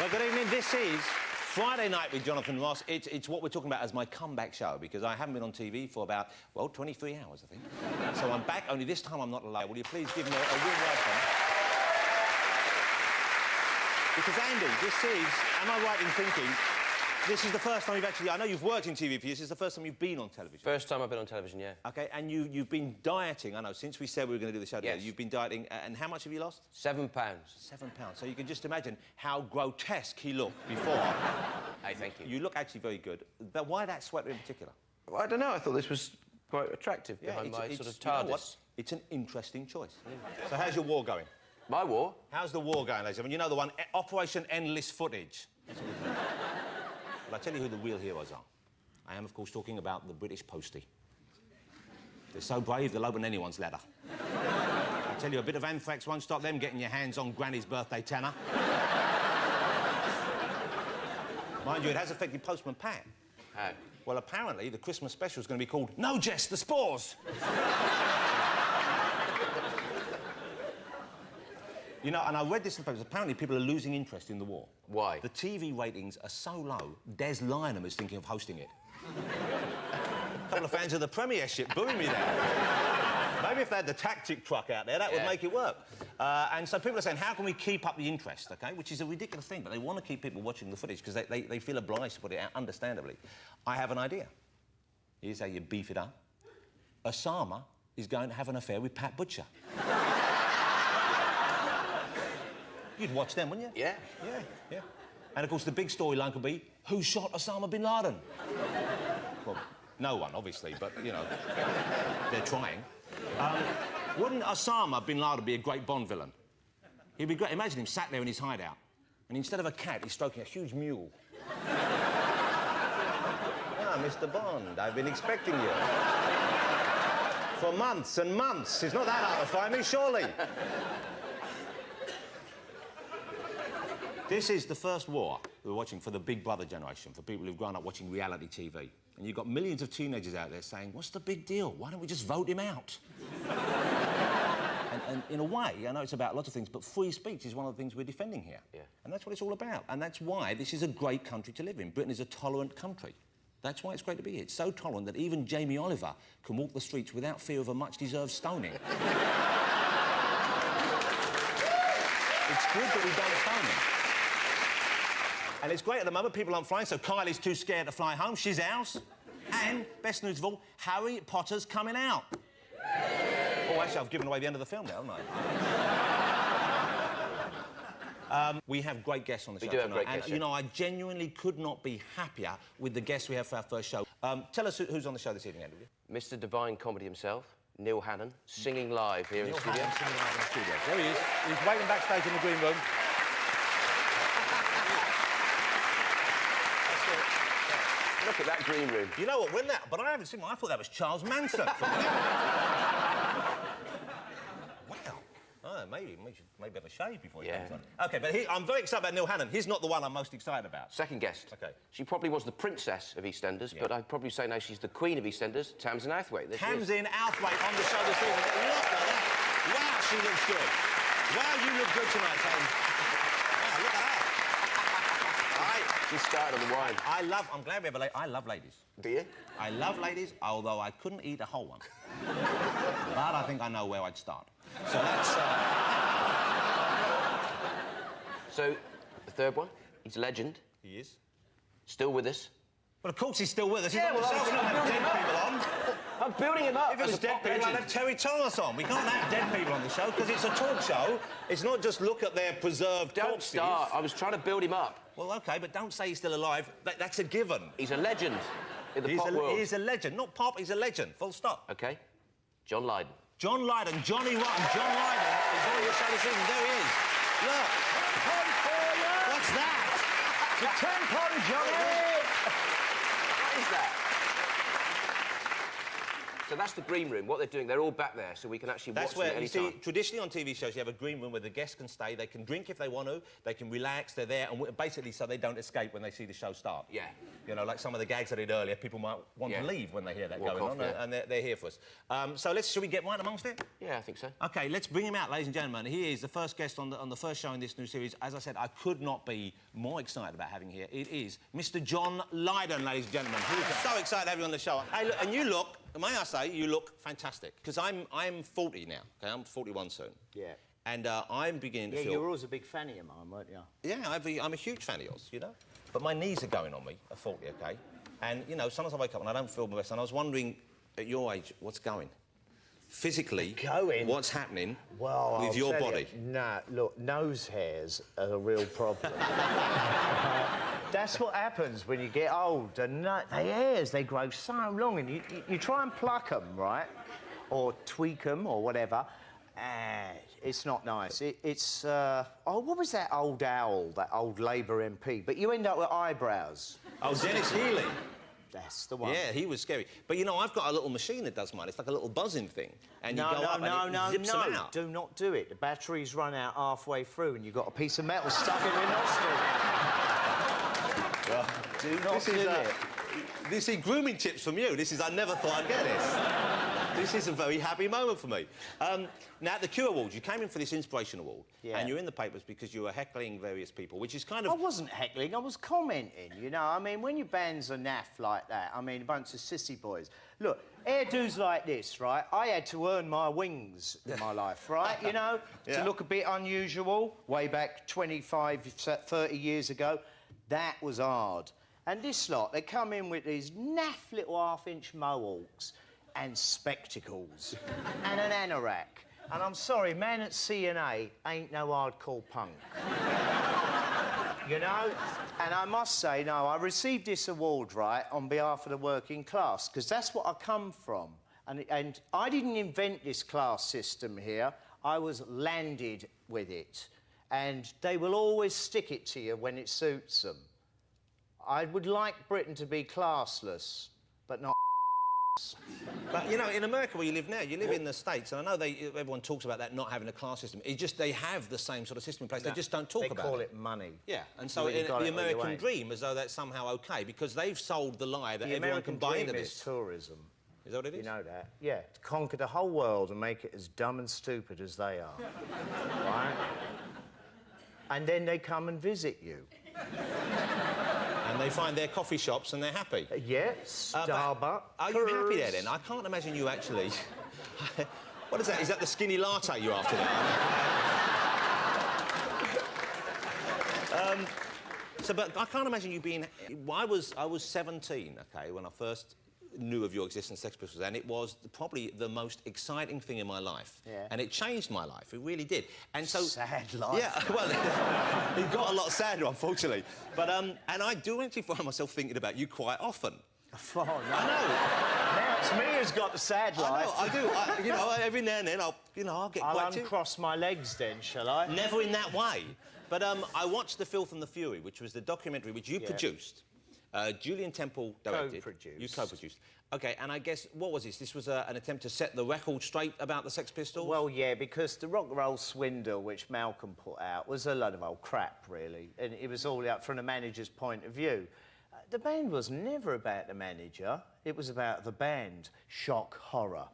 Well, good evening. This is Friday Night with Jonathan Ross. It's what we're talking about as my comeback show, because I haven't been on TV for about, well, 23 hours, I think. So I'm back, only this time I'm not alone. Will you please give me a warm welcome? Because, Andy, this is, am I right in thinking, this is the first time you've actually... I know you've worked in TV for years. This is the first time you've been on television. First time I've been on television, yeah. OK, and you've been dieting, I know, since we said we were going to do the show together. Yes. You've been dieting, and how much have you lost? £7. £7. So you can just imagine how grotesque he looked before. Hey, thank you. You look actually very good. But why that sweater in particular? Well, I don't know. I thought this was quite attractive behind my sort of TARDIS. You know what? It's an interesting choice. Yeah. So how's your war going? My war? How's the war going, ladies and gentlemen? You know the one, Operation Endless Footage. Well, I'll tell you who the real heroes are. I am, of course, talking about the British postie. They're so brave, they'll open anyone's letter. I tell you, a bit of anthrax won't stop them getting your hands on Granny's birthday tenner. Mind you, it has affected Postman Pat. How? Well, apparently, the Christmas special is going to be called No Jest, the Spores. You know, and I read this in the papers, apparently people are losing interest in the war. Why? The TV ratings are so low, Des Lynam is thinking of hosting it. A couple of fans of the Premiership booing me there. Maybe if they had the tactic truck out there, that would make it work. And so people are saying, how can we keep up the interest, OK? Which is a ridiculous thing, but they want to keep people watching the footage because they feel obliged to put it out, understandably. I have an idea. Here's how you beef it up. Osama is going to have an affair with Pat Butcher. You'd watch them, wouldn't you? Yeah. Yeah, yeah. And, of course, the big storyline could be, who shot Osama bin Laden? Well, no one, obviously, but, you know, they're trying. Wouldn't Osama bin Laden be a great Bond villain? He'd be great. Imagine him sat there in his hideout, and instead of a cat, he's stroking a huge mule. Ah, Mr. Bond, I've been expecting you. For months and months. It's not that hard to find me, surely. This is the first war we're watching for the Big Brother generation, for people who've grown up watching reality TV. And you've got millions of teenagers out there saying, what's the big deal? Why don't we just vote him out? and in a way, I know it's about lots of things, but free speech is one of the things we're defending here. Yeah. And that's what it's all about. And that's why this is a great country to live in. Britain is a tolerant country. That's why it's great to be here. It's so tolerant that even Jamie Oliver can walk the streets without fear of a much-deserved stoning. It's good that we don't stone him. And it's great at the moment, people aren't flying, so Kylie's too scared to fly home. She's ours. And, best news of all, Harry Potter's coming out. Oh, actually, I've given away the end of the film now, haven't I? We have great guests on the show tonight. We do have great guests, and, you know, I genuinely could not be happier with the guests we have for our first show. Tell us who's on the show this evening, Andy, will you? Mr. Divine Comedy himself, Neil Hannon, singing live here in the studio. Singing live in the studio. There he is. He's waiting backstage in the green room. Look at that green room. You know what, when that... But I haven't seen one. I thought that was Charles Manson. Wow. Oh, maybe have a shave before you come on. OK, but I'm very excited about Neil Hannon. He's not the one I'm most excited about. Second guest. OK. She probably was the princess of EastEnders, but I'd probably say now she's the queen of EastEnders, Tamzin Outhwaite. Tamzin Outhwaite on the show this evening. Look at that. Wow, she looks good. Wow, you look good tonight, Tamzin. Wow, look at that. She started on the wine. I'm glad we have a lady. I love ladies. Do you? I love ladies, although I couldn't eat a whole one. But I think I know where I'd start. So that's... So, the third one, he's a legend. He is. Still with us. Well, of course he's still with us. Yeah, We're not having dead people on. I'm building him up. If it was dead people, I'd have Terry Thomas on. We can't have dead people on the show because it's a talk show. It's not just look at their preserved corpses. Don't start. I was trying to build him up. Well, OK, but don't say he's still alive. That's a given. He's a legend in the pop world. He's a legend. Not pop, he's a legend. Full stop. OK. John Lydon. John Lydon. Johnny Rotten. John Lydon is on the show this evening. There he is. Look. What's that? The tampon, Johnny! What is that? So that's the green room. What they're doing, they're all back there, so we can actually watch them at any time. Traditionally on TV shows, you have a green room where the guests can stay, they can drink if they want to, they can relax, they're there, and basically so they don't escape when they see the show start. Yeah. You know, like some of the gags I did earlier, people might want to leave when they hear that going on, yeah. and they're here for us. So shall we get right amongst it? Yeah, I think so. OK, let's bring him out, ladies and gentlemen. He is the first guest on the first show in this new series. As I said, I could not be more excited about having here. It is Mr. John Lydon, ladies and gentlemen. So excited to have you on the show. Hey, look, and you look, may I say, you look fantastic. Because I'm 40 now, OK? I'm 41 soon. Yeah. And I'm beginning to feel... Yeah, you were always a big fan of mine, weren't you? Yeah, I'm a huge fan of yours, you know? But my knees are going on me at 40, OK? And, you know, sometimes I wake up and I don't feel my best, and I was wondering, at your age, what's going? Physically, what's happening with your body? Nah, look, nose hairs are a real problem. That's what happens when you get old. And the hairs, they grow so long, and you try and pluck them, right? Or tweak them, or whatever. It's not nice. It's, what was that old owl, that old Labour MP? But you end up with eyebrows. Oh, Dennis Healy. That's the one. Yeah, he was scary. But, you know, I've got a little machine that does mine. It's like a little buzzing thing. And you go up and it zips them out. Do not do it. The batteries run out halfway through and you've got a piece of metal stuck in your nostril. Well, do not do it. You see, grooming tips from you. I never thought I'd get this. This is a very happy moment for me. Now, at the Q Awards, you came in for this Inspiration Award, and you're in the papers because you were heckling various people, which is kind of... I wasn't heckling, I was commenting, you know? I mean, when your bands are naff like that, I mean, a bunch of sissy boys. Look, hairdos like this, right? I had to earn my wings in my life, right? You know, to look a bit unusual, way back 25, 30 years ago, that was hard. And this lot, they come in with these naff little half-inch mohawks and spectacles and an anorak. And I'm sorry, man at CNA ain't no hardcore punk. You know? And I must say, no, I received this award, right, on behalf of the working class, because that's what I come from. And I didn't invent this class system here. I was landed with it. And they will always stick it to you when it suits them. I would like Britain to be classless, but not But, you know, in America where you live now, you live in the States, and I know everyone talks about that not having a class system. It's just they have the same sort of system in place. They just don't talk about it. They call it money. Yeah, and so the American dream, as though that's somehow OK, because they've sold the lie that everyone can buy into this. The American dream is tourism. Is that what it is? You know that? Yeah, to conquer the whole world and make it as dumb and stupid as they are. Right? And then they come and visit you. And they find their coffee shops and they're happy. Yes, Starbucks. Are you happy there, then? I can't imagine you actually... What is that? Is that the skinny latte you're after now? But I can't imagine you being... I was 17, OK, when I first knew of your existence, Sex Pistols, and it was probably the most exciting thing in my life. Yeah. And it changed my life. It really did. And so... Sad life. Yeah, well, it got a lot sadder, unfortunately. But, and I do actually find myself thinking about you quite often. Oh, no. I know. Now it's me who's got the sad life. I do. You know, every now and then I'll get quite... I'll uncross my legs then, shall I? Never in that way. But I watched The Filth and the Fury, which was the documentary which you produced. Julian Temple directed. Co-produced. You co-produced. OK, and I guess, what was this? This was an attempt to set the record straight about the Sex Pistols? Well, yeah, because the rock and roll swindle, which Malcolm put out, was a load of old crap, really. And it was all out from the manager's point of view. The band was never about the manager. It was about the band. Shock horror.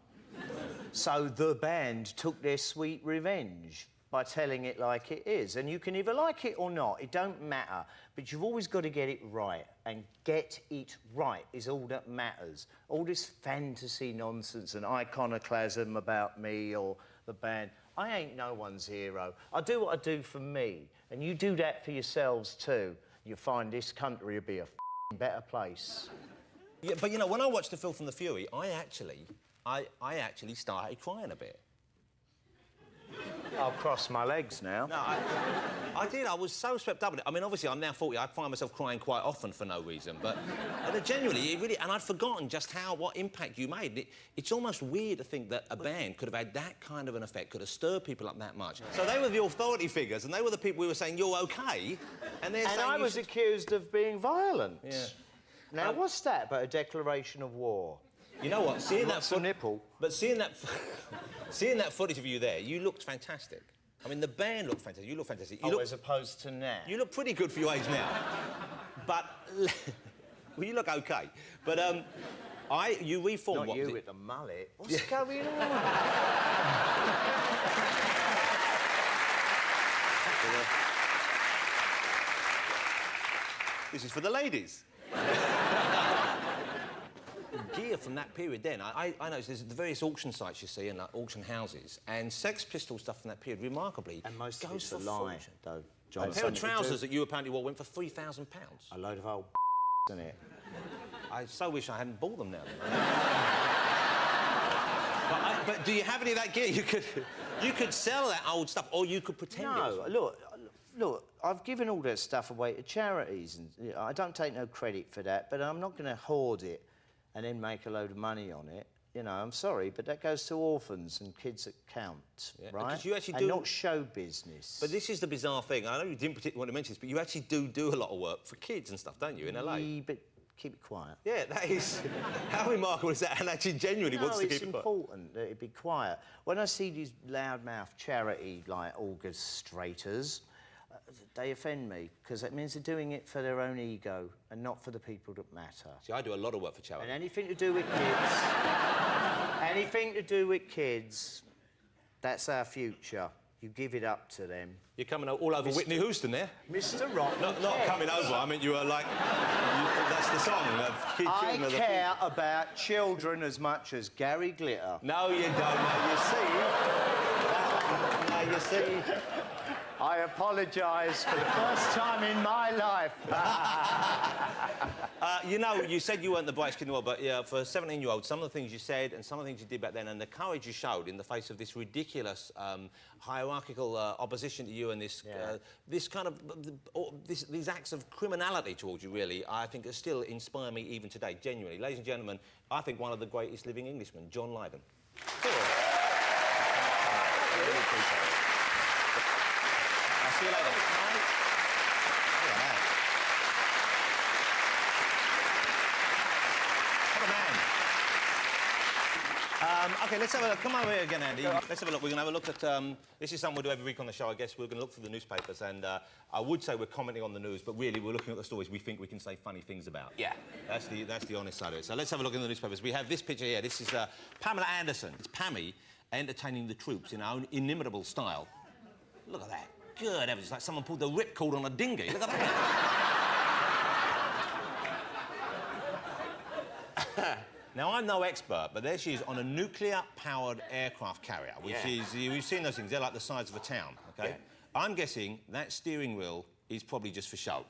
So the band took their sweet revenge by telling it like it is. And you can either like it or not, it don't matter. But you've always got to get it right. And get it right is all that matters. All this fantasy nonsense and iconoclasm about me or the band, I ain't no one's hero. I do what I do for me. And you do that for yourselves too. You'll find this country will be a better place. Yeah, but, you know, when I watched The Filth and the Fury, I actually started crying a bit. I'll cross my legs now. No, I did. I was so swept up in it. I mean, obviously, I'm now 40. I find myself crying quite often for no reason. But genuinely, it really... And I'd forgotten just what impact you made. It's almost weird to think that a band could have had that kind of an effect, could have stirred people up that much. So they were the authority figures, and they were the people we were saying, you're OK, and they're saying... And I was accused of being violent. Yeah. Now, what's that but a declaration of war? You know what? Seeing What's that a nipple? But seeing that footage of you there, you looked fantastic. I mean, the band looked fantastic. You look fantastic. You as opposed to now. You look pretty good for your age now. But well, you look okay. But you reformed. Not what you was it? with the mullet. What's going on? This is for the ladies. Gear from that period then, I noticed there's the various auction sites you see and like, auction houses, and Sex Pistol stuff from that period remarkably And most of goes it's for a lie, fortune. though, John. A pair of trousers that you apparently wore went for £3,000. A load of old in it. I so wish I hadn't bought them now. but do you have any of that gear? You could sell that old stuff, or you could pretend it was... Look, I've given all that stuff away to charities, and you know, I don't take no credit for that, but I'm not going to hoard it and then make a load of money on it. You know, I'm sorry, but that goes to orphans and kids that count, right? Because you actually and not show business. But this is the bizarre thing. I know you didn't particularly want to mention this, but you actually do a lot of work for kids and stuff, don't you, in LA? Yeah, but keep it quiet. Yeah, that is... How remarkable is that? And actually genuinely wants to keep it quiet. No, it's important that it be quiet. When I see these loudmouth charity, like, orchestrators, they offend me, because it means they're doing it for their own ego and not for the people that matter. See, I do a lot of work for charity. And anything to do with kids... anything to do with kids, that's our future. You give it up to them. You're coming all over Whitney Houston there. Mr. Rock. Not coming over, I mean, you were like... that's the song. I care about children as much as Gary Glitter. No, you don't. Now, you see... I apologise for the first time in my life. You know, you said you weren't the brightest kid in the world, but yeah, for a 17-year-old, some of the things you said and some of the things you did back then and the courage you showed in the face of this ridiculous hierarchical opposition to you and this, this kind of... these acts of criminality towards you, really, I think, still inspire me even today, genuinely. Ladies and gentlemen, I think one of the greatest living Englishmen, John Lydon. Cool. I really appreciate it. I'll see you later. Look at that. What a man. OK, let's have a look. Come over here again, Andy. Let's have a look. We're going to have a look at... this is something we do every week on the show, I guess. We're going to look through the newspapers, and I would say we're commenting on the news, but really we're looking at the stories we think we can say funny things about. Yeah. That's the honest side of it. So let's have a look in the newspapers. We have this picture here. This is Pamela Anderson. It's Pammy entertaining the troops in our own inimitable style. Look at that. Good heavens, it's like someone pulled the ripcord on a dinghy. Look at that. Now, I'm no expert, but there she is on a nuclear-powered aircraft carrier, which is... We've seen those things. They're like the size of a town, OK? Yeah. I'm guessing that steering wheel is probably just for show.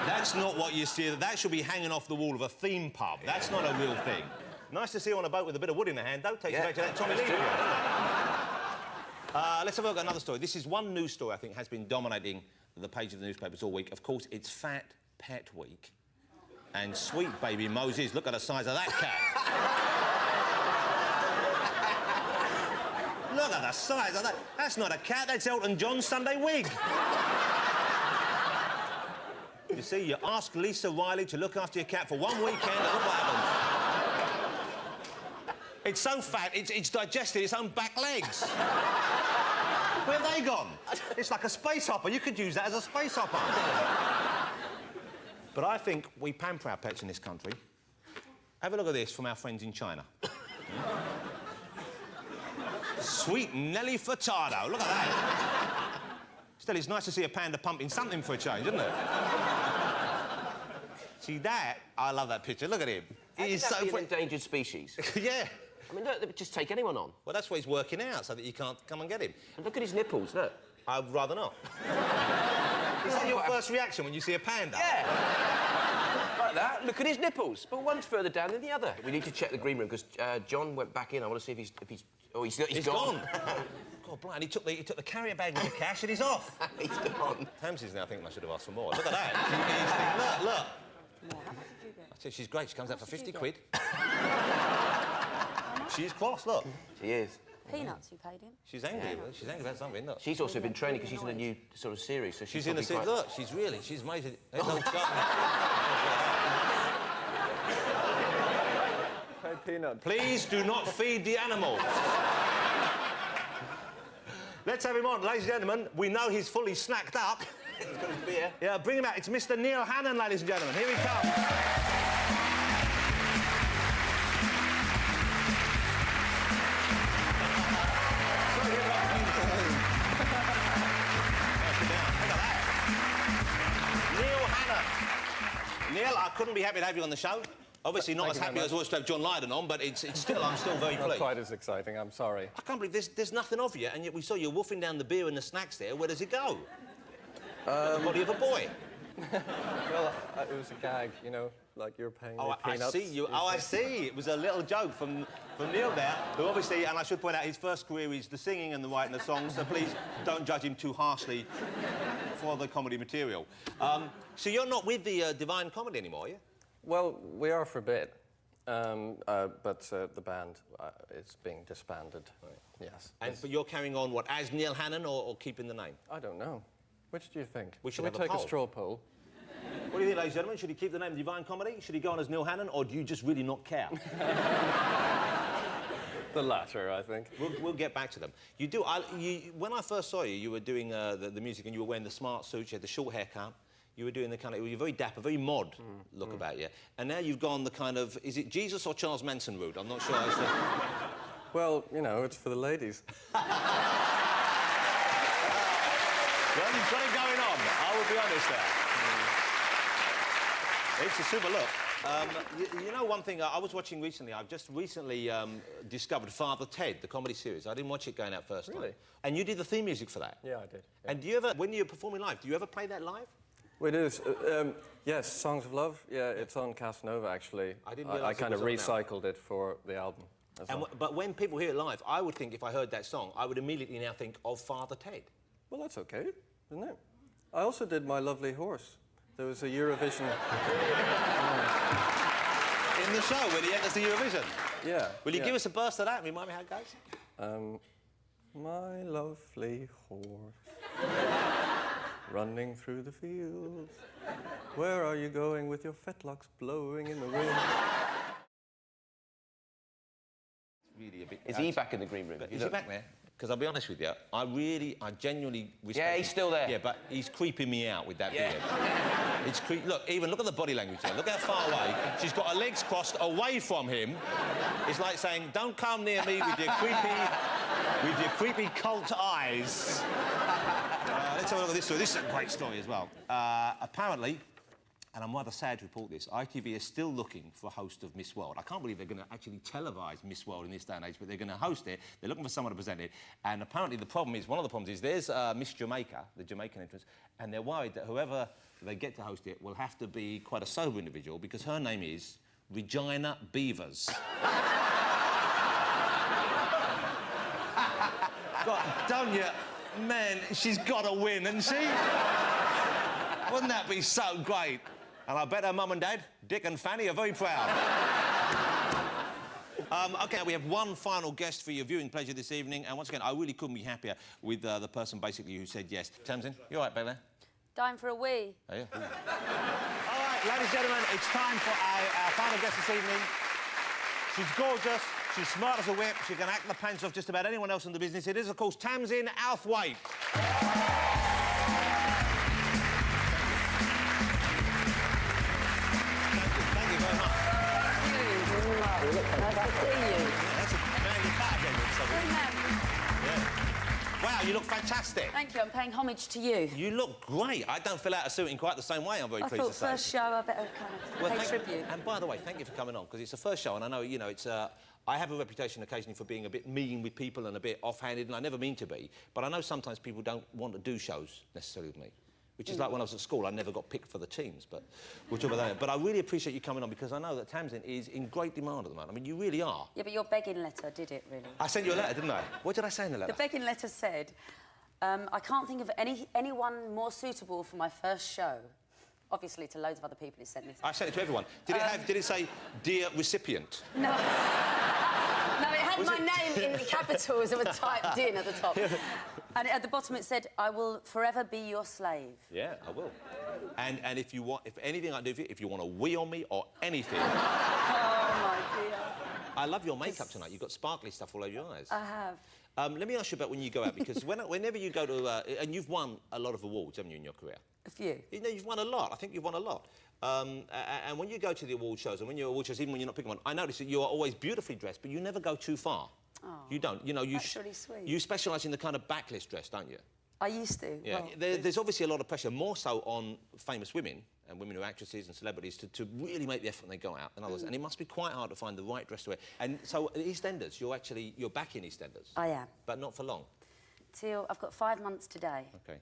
That's not what you see. That should be hanging off the wall of a theme pub. Yeah. That's not a real thing. Nice to see you on a boat with a bit of wood in the hand, though. Takes you back to that Tommy Lee video, doesn't it? Let's have a look at another story. This is one news story I think has been dominating the page of the newspapers all week. Of course, it's Fat Pet Week. And sweet baby Moses, look at the size of that cat. Look at the size of that. That's not a cat, that's Elton John's Sunday wig. You see, you ask Lisa Riley to look after your cat for one weekend, and look what happens. It's so fat, it's digested its own back legs. Where have they gone? It's like a space hopper. You could use that as a space hopper. But I think we pamper our pets in this country. Have a look at this from our friends in China. Sweet Nelly Furtado. Look at that. Still, it's nice to see a panda pumping something for a change, isn't it? See that? I love that picture. Look at him. He's so an endangered species. Yeah. I mean, look, they would just take anyone on. Well, that's why he's working out, so that you can't come and get him. And look at his nipples, look. I'd rather not. Is that your first reaction when you see a panda? Yeah. Like that. Look at his nipples. But one's further down than the other. We need to check the green room, because John went back in. I want to see if he's... Oh, he's gone. God, blind. He took the carrier bag with the cash and he's off. He's gone. Tamzin now thinking I should have asked for more. Look at that. Look. Yeah, how much did you get? I tell you, she's great. She comes out for 50 quid. She's cross, look. She is. Peanuts you paid him? She's angry. Yeah. She's angry about something, look. She's also been training because she's in a new sort of series, so she's in the series. Look, she's made it. There's no peanut. Please do not feed the animals. Let's have him on, ladies and gentlemen. We know he's fully snacked up. He's got his beer. Yeah, bring him out. It's Mr. Neil Hannon, ladies and gentlemen. Here he comes. Neil Hannon. Neil, I couldn't be happy to have you on the show. Obviously not as happy as I was to have John Lydon on, but it's still, I'm still very pleased. Not quite as exciting, I'm sorry. I can't believe there's nothing of you, and yet we saw you wolfing down the beer and the snacks there. Where does it go? The body of a boy. Well, it was a gag, you know, like you're paying me I peanuts. see you. Oh, I see. It was a little joke from Neil there, who obviously, and I should point out, his first career is the singing and the writing of songs, so please don't judge him too harshly for the comedy material. So you're not with the Divine Comedy anymore, are you? Well, we are for a bit, but the band is being disbanded. Right. Yes. But you're carrying on, what, as Neil Hannon or keeping the name? I don't know. Which do you think? We should Shall we have a take poll. a straw poll? What do you think, ladies and gentlemen? Should he keep the name Divine Comedy? Should he go on as Neil Hannon, or do you just really not care? The latter, I think. We'll get back to them. You do. When I first saw you, you were doing the music and you were wearing the smart suits, you had the short haircut. You were doing the kind of... You're very dapper, very mod look about you. And now you've gone the kind of... Is it Jesus or Charles Manson route? I'm not sure. Well, you know, it's for the ladies. Well, you've got it going on. I will be honest there. It's a super look. You know one thing I was watching recently, I've just recently discovered Father Ted, the comedy series. I didn't watch it going out first time. Really? And you did the theme music for that? Yeah, I did. Yeah. And do you ever, when you're performing live, do you ever play that live? We do. Yes, Songs of Love. Yeah, it's on Casanova, actually. I didn't realise I kind of it was on now. recycled it for the album. But when people hear it live, I would think, if I heard that song, I would immediately now think of Father Ted. Well, that's okay, isn't it? I also did My Lovely Horse. There was a Eurovision... In the show, when he enters the Eurovision? Yeah. Will you give us a burst of that and remind me how it goes? My lovely horse, running through the fields. Where are you going with your fetlocks blowing in the wind? Really a bit... Is he back in the green room? Is he back there? Because I'll be honest with you, I genuinely respect Yeah, he's him. still there. Yeah, but he's creeping me out with that beard. It's look at the body language there. Look how far away. She's got her legs crossed away from him. It's like saying, don't come near me with your creepy cult eyes. Let's have a look at this story. This is a great story as well. Apparently, and I'm rather sad to report this, ITV is still looking for a host of Miss World. I can't believe they're going to actually televise Miss World in this day and age, but they're going to host it. They're looking for someone to present it. And apparently one of the problems is there's Miss Jamaica, the Jamaican entrance, and they're worried that whoever they get to host it will have to be quite a sober individual because her name is Regina Beavers. God, don't you? Man, she's got to win, hasn't she? Wouldn't that be so great? And I bet her mum and dad, Dick and Fanny, are very proud. OK, we have one final guest for your viewing pleasure this evening, and once again, I really couldn't be happier with the person, basically, who said yes. Tamzin, you all right, baby? Dying for a wee. Are you? All right, ladies and gentlemen, it's time for our final guest this evening. She's gorgeous, she's smart as a whip, she can act the pants off just about anyone else in the business. It is, of course, Tamzin Outhwaite. Wow, you look fantastic. Thank you, I'm paying homage to you. You look great. I don't fill out a suit in quite the same way, I'm very pleased to say. I thought first show, I better kind of pay tribute. And by the way, thank you for coming on, because it's the first show, and I know, you know, it's... I have a reputation occasionally for being a bit mean with people and a bit offhanded, and I never mean to be, but I know sometimes people don't want to do shows necessarily with me. Which is like when I was at school, I never got picked for the teams, but we'll talk about that. But I really appreciate you coming on because I know that Tamzin is in great demand at the moment. I mean, you really are. Yeah, but your begging letter did it, really. I sent you a letter, didn't I? What did I say in the letter? The begging letter said, I can't think of anyone more suitable for my first show. Obviously, to loads of other people who sent this. I sent it to everyone. Did it say, dear recipient? No. No, it had my name in the capitals that were typed in at the top. And at the bottom it said, I will forever be your slave. Yeah, I will. And if you want, if anything I do for you, if you want to wee on me or anything... Oh, my dear. I love your makeup tonight. You've got sparkly stuff all over your eyes. I have. Let me ask you about when you go out, because whenever you go to... and you've won a lot of awards, haven't you, in your career? A few. You know, you've won a lot. I think you've won a lot. And when you go to the award shows, and when you're at award shows, even when you're not picking one, I notice that you are always beautifully dressed, but you never go too far. Oh, you don't. You know, that's really sweet. You specialise in the kind of backless dress, don't you? I used to. Yeah. Well, There's obviously a lot of pressure, more so on famous women and women who are actresses and celebrities to really make the effort when they go out than others. And it must be quite hard to find the right dress to wear. And so at EastEnders, you're back in EastEnders. I am. But not for long. I've got 5 months today. Okay.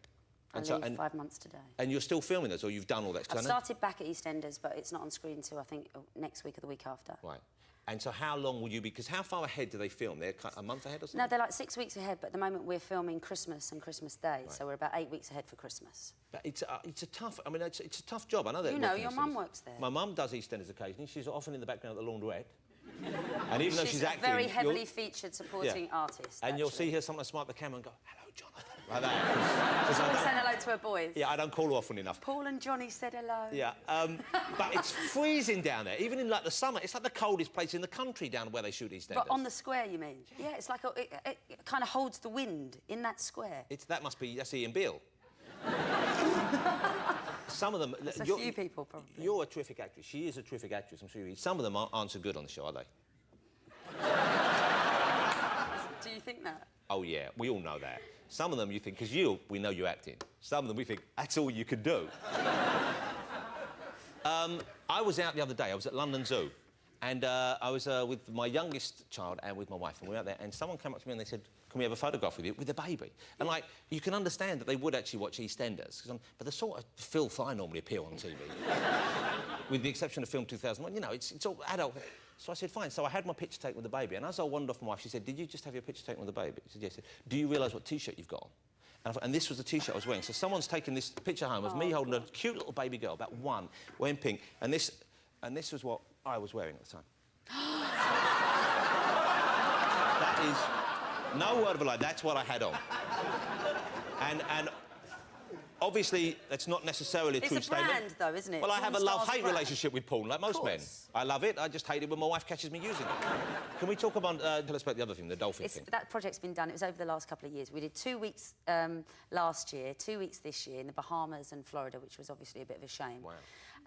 I leave 5 months today. And you're still filming this, or you've done all that? I've started back at EastEnders, but it's not on screen until, I think, next week or the week after. Right. And so how long will you be... Because how far ahead do they film? They're a month ahead or something? No, they're like 6 weeks ahead, but at the moment we're filming Christmas and Christmas Day, so we're about 8 weeks ahead for Christmas. But it's a tough... I mean, it's a tough job. I know that... You know, your mum works there. My mum does EastEnders occasionally. She's often in the background at the launderette. And even though she's acting... a very heavily featured supporting artist, And you'll see her sometimes smile at the camera and go, "Hello, Jonathan," like that. She always saying hello to her boys. Yeah, I don't call her often enough. Paul and Johnny said hello. Yeah, but it's freezing down there. Even in, like, the summer, it's like the coldest place in the country down where they shoot EastEnders. But on the square, you mean? Yeah, it's like it kind of holds the wind in that square. That's Ian Beale. Some of them... That's a few people, probably. You're a terrific actress. She is a terrific actress, I'm sure you... Some of them aren't so good on the show, are they? Do you think that? Oh, yeah, we all know that. Some of them you think, because we know you're acting. Some of them we think, that's all you can do. I was out the other day, I was at London Zoo, and I was with my youngest child and with my wife, and we were out there, and someone came up to me and they said, "Can we have a photograph with you?" With a baby. And, like, you can understand that they would actually watch EastEnders, but the sort of filth I normally appear on TV, with the exception of Film 2001, you know, it's all adult. So I said, fine. So I had my picture taken with the baby, and as I wandered off from my wife, she said, "Did you just have your picture taken with the baby?" I said, yes. I said, "Do you realise what T-shirt you've got on?" And this was the T-shirt I was wearing. So someone's taken this picture home of me holding a cute little baby girl, about one, wearing pink, and this was what I was wearing at the time. That is no word of a lie. That's what I had on. And obviously, that's not necessarily a true statement. It's a brand, though, isn't it? Well, I have a love-hate relationship with porn, like most men. I love it. I just hate it when my wife catches me using it. Can we talk about... tell us about the other thing, the dolphin thing. That project's been done. It was over the last couple of years. We did 2 weeks last year, 2 weeks this year in the Bahamas and Florida, which was obviously a bit of a shame. Wow.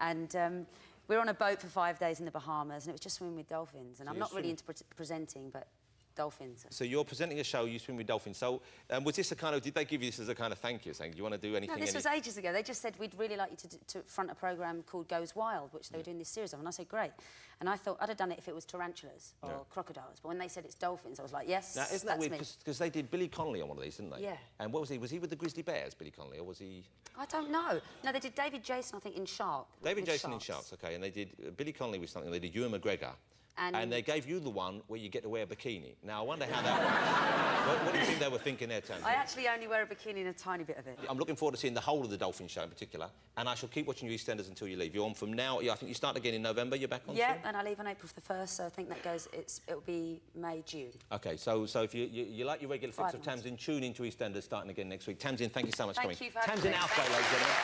And we were on a boat for 5 days in the Bahamas, and it was just swimming with dolphins. And I'm not really into presenting, but... dolphins. So you're presenting a show, you swim with dolphins. So was this a kind of... Did they give you this as a kind of thank you, saying, do you want to do anything... No, this was ages ago. They just said, "We'd really like you to front a programme called Goes Wild," which they were doing this series of. And I said, great. And I thought I'd have done it if it was tarantulas or crocodiles. But when they said it's dolphins, I was like, yes, now, isn't that weird? Because they did Billy Connolly on one of these, didn't they? Yeah. And what was he? Was he with the Grizzly Bears, Billy Connolly, or was he... I don't know. No, they did David Jason, I think, in Shark. David Jason in Sharks, OK. And they did... Billy Connolly was something. They did Ewan McGregor. And they gave you the one where you get to wear a bikini. Now, I wonder how that... what do you think they were thinking there, Tamzin? I actually only wear a bikini in a tiny bit of it. I'm looking forward to seeing the whole of the Dolphin Show in particular, and I shall keep watching you EastEnders until you leave. You're on from now... I think you start again in November. You're back on Yeah, soon? and I leave on April the 1st, so I think that goes... It'll be May, June. OK, so if you like your regular fix of Tamzin, tune into EastEnders starting again next week. Tamzin, thank you so much for coming. Thank you for having me. Tamzin Outhwaite, ladies and gentlemen.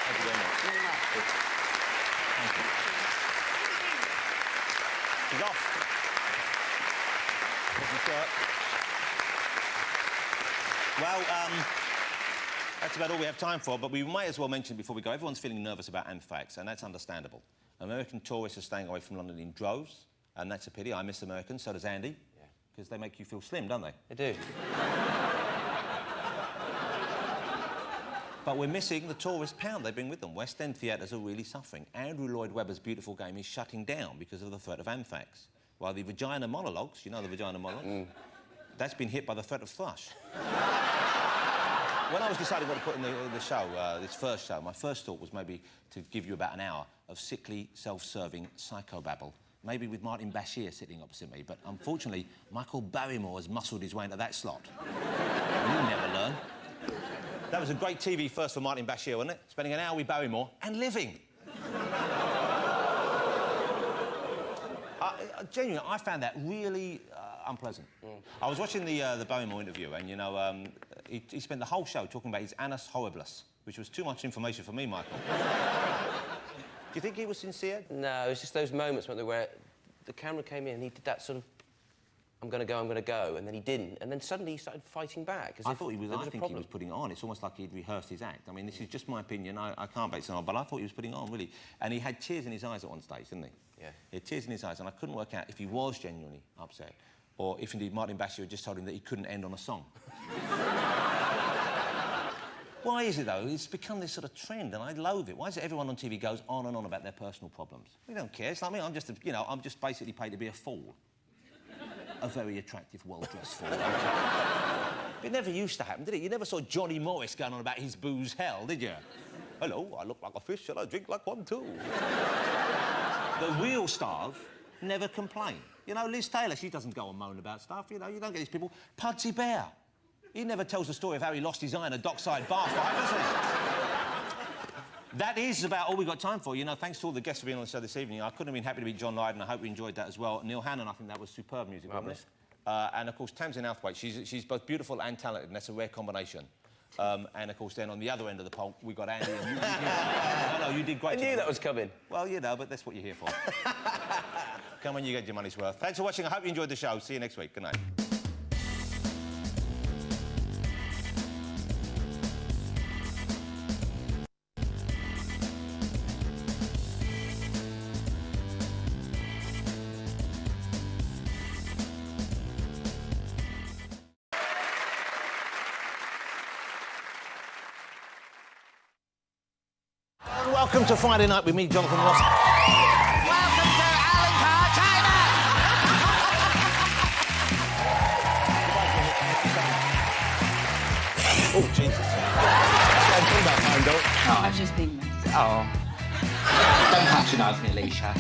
Thank you very much. Thank you. She's off. Well, that's about all we have time for, but we might as well mention before we go, everyone's feeling nervous about Anthrax, and that's understandable. American tourists are staying away from London in droves, and that's a pity. I miss Americans, so does Andy. Yeah. Because they make you feel slim, don't they? They do. But we're missing the tourist pound they bring with them. West End theatres are really suffering. Andrew Lloyd Webber's beautiful game is shutting down because of the threat of anthrax. While the vagina monologues, you know the vagina monologues? That's been hit by the threat of thrush. When I was deciding what to put in the show, this first show, my first thought was maybe to give you about an hour of sickly, self-serving psychobabble. Maybe with Martin Bashir sitting opposite me, but unfortunately, Michael Barrymore has muscled his way into that slot. You never learn. That was a great TV first for Martin Bashir, wasn't it? Spending an hour with Barrymore and living. Genuinely, I found that really unpleasant. I was watching the Barrymore interview, and, you know, he spent the whole show talking about his annus horribilis, which was too much information for me, Michael. Do you think he was sincere? No, it's just those moments where the camera came in and he did that sort of, I'm going to go, and then he didn't, and then suddenly he started fighting back. I think he was putting it on. It's almost like he'd rehearsed his act. I mean, this is just my opinion. I can't base it on, but I thought he was putting it on, really. And he had tears in his eyes at one stage, didn't he? Yeah. He had tears in his eyes, and I couldn't work out if he was genuinely upset or if, indeed, Martin Bashir had just told him that he couldn't end on a song. Why is it, though? It's become this sort of trend, and I loathe it. Why is it everyone on TV goes on and on about their personal problems? We don't care. It's like me. I'm just, I'm just basically paid to be a fool. A very attractive, well-dressed fool. It never used to happen, did it? You never saw Johnny Morris going on about his booze hell, did you? Hello, I look like a fish and I drink like one too. The real stars never complain. You know, Liz Taylor, she doesn't go and moan about stuff, you know, you don't get these people. Pudsey Bear, he never tells the story of how he lost his eye in a dockside bar fight, does he? That is about all we've got time for. You know, thanks to all the guests for being on the show this evening. I couldn't have been happy to meet John Lydon. I hope you enjoyed that as well. Neil Hannon, I think that was superb music, wasn't it? And, of course, Tamzin Outhwaite. She's both beautiful and talented, and that's a rare combination. And, of course, then on the other end of the pole, we got Andy. And you did great. I knew that was coming. Well, you know, but that's what you're here for. Come on, you get your money's worth. Thanks for watching. I hope you enjoyed the show. See you next week. Good night. Welcome to Friday Night with me, Jonathan Ross. Welcome to Alan Carr China! Oh, Jesus. Oh, I was just being nice. Oh. Don't patronise me, Alicia.